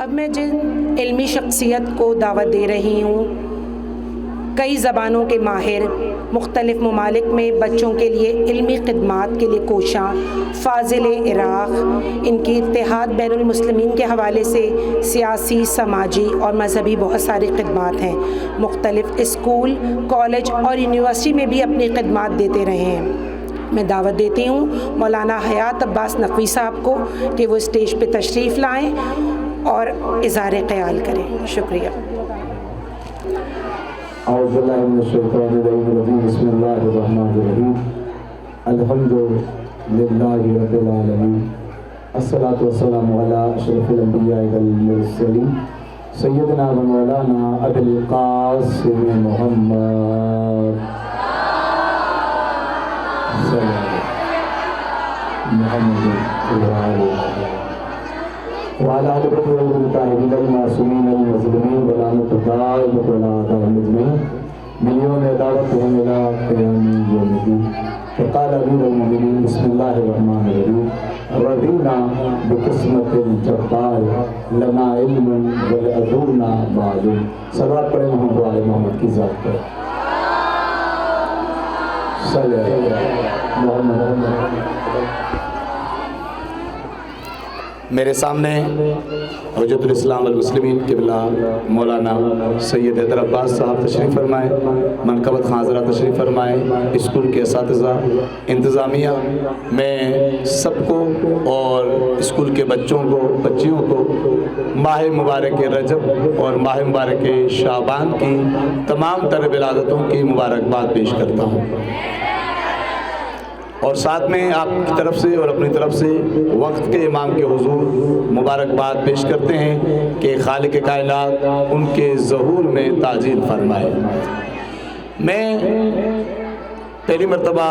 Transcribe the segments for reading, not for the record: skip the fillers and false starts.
اب میں جن علمی شخصیت کو دعوت دے رہی ہوں، کئی زبانوں کے ماہر، مختلف ممالک میں بچوں کے لیے علمی خدمات کے لیے کوشاں، فاضل عراق، ان کی اتحاد بین المسلمین کے حوالے سے سیاسی، سماجی اور مذہبی بہت ساری خدمات ہیں۔ مختلف اسکول، کالج اور یونیورسٹی میں بھی اپنی خدمات دیتے رہے ہیں۔ میں دعوت دیتی ہوں مولانا حیات عباس نقوی صاحب کو کہ وہ اسٹیج پہ تشریف لائیں اور اظہار خیال کریں۔ شکریہ۔ اعوذ باللہ من الشیطان الرجیم، بسم اللہ الرحمن الرحیم، الحمد للہ رب العالمین، الصلاۃ والسلام علی اشرف الانبیاء والمرسلین، سیدنا و مولانا ابی القاسم محمد صلی اللہ علیہ وسلم وعلى آل بيته الطاهرين المعصومين المظلومين ولعنة دائمة على أعدائهم أجمعين من يوم دعوتهم إلى قيام يوم الدين. فقال أمير المؤمنين بسم الله الرحمن الرحيم رضينا بقسمة الجبار لنا علم ولأبونا معلوم. صلوات پڑھیں محمد وعلى محمد کی ذات پر صلی اللہ محمد۔ میرے سامنے حجت الاسلام والمسلمین قبلہ مولانا سید حیدر عباس صاحب تشریف فرمائے، منقبت خان حضرات تشریف فرمائے، اسکول کے اساتذہ، انتظامیہ، میں سب کو اور اسکول کے بچوں کو، بچیوں کو ماہ مبارک رجب اور ماہ مبارک شعبان کی تمام تر ولادتوں کی مبارکباد پیش کرتا ہوں، اور ساتھ میں آپ کی طرف سے اور اپنی طرف سے وقت کے امام کے حضور مبارکباد پیش کرتے ہیں کہ خالق کائنات ان کے ظہور میں تعجیل فرمائے۔ میں پہلی مرتبہ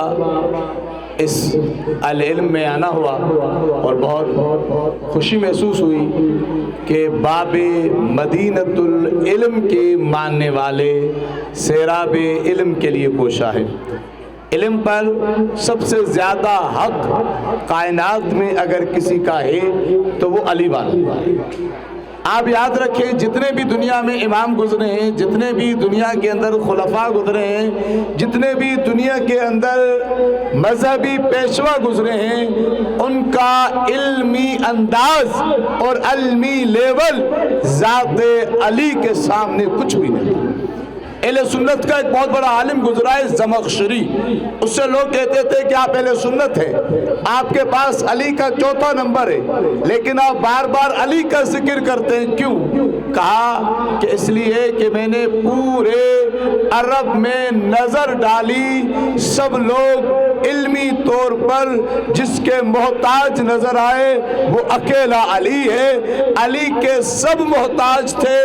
اس العلم میں آنا ہوا اور بہت خوشی محسوس ہوئی کہ باب مدینۃ العلم کے ماننے والے سیراب علم کے لیے کوشاں ہے۔ علم پر سب سے زیادہ حق کائنات میں اگر کسی کا ہے تو وہ علی والا۔ آپ یاد رکھیں جتنے بھی دنیا میں امام گزرے ہیں، جتنے بھی دنیا کے اندر خلفاء گزرے ہیں، جتنے بھی دنیا کے اندر مذہبی پیشوا گزرے ہیں، ان کا علمی انداز اور علمی لیول ذات علی کے سامنے کچھ بھی نہیں۔ اہل سنت کا ایک بہت بڑا عالم گزرا ہے زمخشری، اس سے لوگ کہتے تھے کہ آپ اہل سنت ہیں، آپ کے پاس علی کا چوتھا نمبر ہے، لیکن آپ بار بار علی کا ذکر کرتے ہیں، کیوں؟ کہا کہ اس لیے کہ میں نے پورے عرب میں نظر ڈالی، سب لوگ علمی طور پر جس کے محتاج نظر آئے وہ اکیلا علی ہے، علی کے سب محتاج تھے،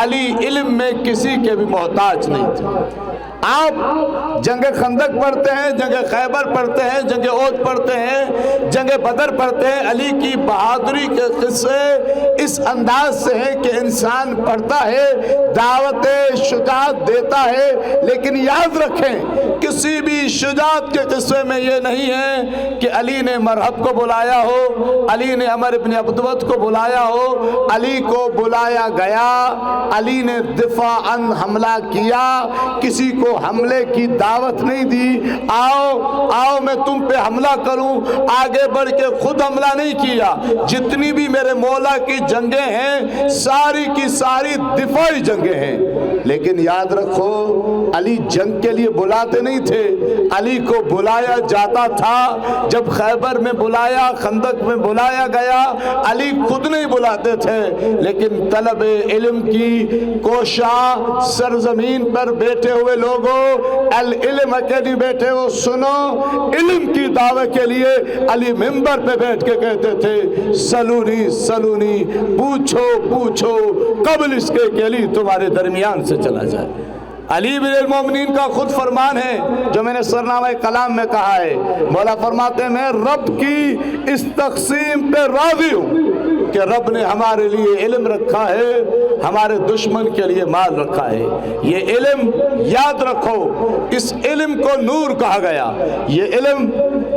علی علم میں کسی کے بھی محتاج نہیں تھے۔ آپ جنگ خندق پڑھتے ہیں، جنگ خیبر پڑھتے ہیں، جنگ احد پڑھتے ہیں، جنگ بدر پڑھتے ہیں، علی کی بہادری کے قصے اس انداز سے ہیں کہ انسان پڑھتا ہے، دعوت شجاعت دیتا ہے، لیکن یاد رکھیں کسی بھی شجاعت کے قصے میں یہ نہیں ہے کہ علی نے مرحب کو بلایا ہو، علی نے عمر ابن عبدوت کو بلایا ہو، علی کو بلایا گیا، علی نے دفاعاً حملہ کیا، کسی کو حملے کی دعوت نہیں دی، آؤ میں تم پہ حملہ کروں، آگے بڑھ کے خود حملہ نہیں کیا۔ جتنی بھی میرے مولا کی جنگیں ہیں ساری کی ساری دفاعی جنگیں ہیں، لیکن یاد رکھو علی جنگ کے لیے بلاتے نہیں تھے، علی کو بلایا جاتا تھا۔ جب خیبر میں بلایا، خندق میں بلایا گیا، علی خود نہیں بلاتے تھے، لیکن طلب علم کی کوشاں سرزمین پر بیٹھے ہوئے لوگوں، العلم اکیڈمی بیٹھے ہو، سنو علم کی دعوت کے لیے علی منبر پہ بیٹھ کے کہتے تھے سلونی سلونی، پوچھو قبل اس کے کہ علی تمہارے درمیان سے چلا جائے۔ علی بن المومنین کا خود فرمان ہے جو میں نے سرنامہ کلام میں کہا ہے، مولا فرماتے ہیں میں رب کی اس تقسیم پہ راضی ہوں کہ رب نے ہمارے لیے علم رکھا ہے، ہمارے دشمن کے لیے مال رکھا ہے۔ یہ علم یاد رکھو، اس علم کو نور کہا گیا، یہ علم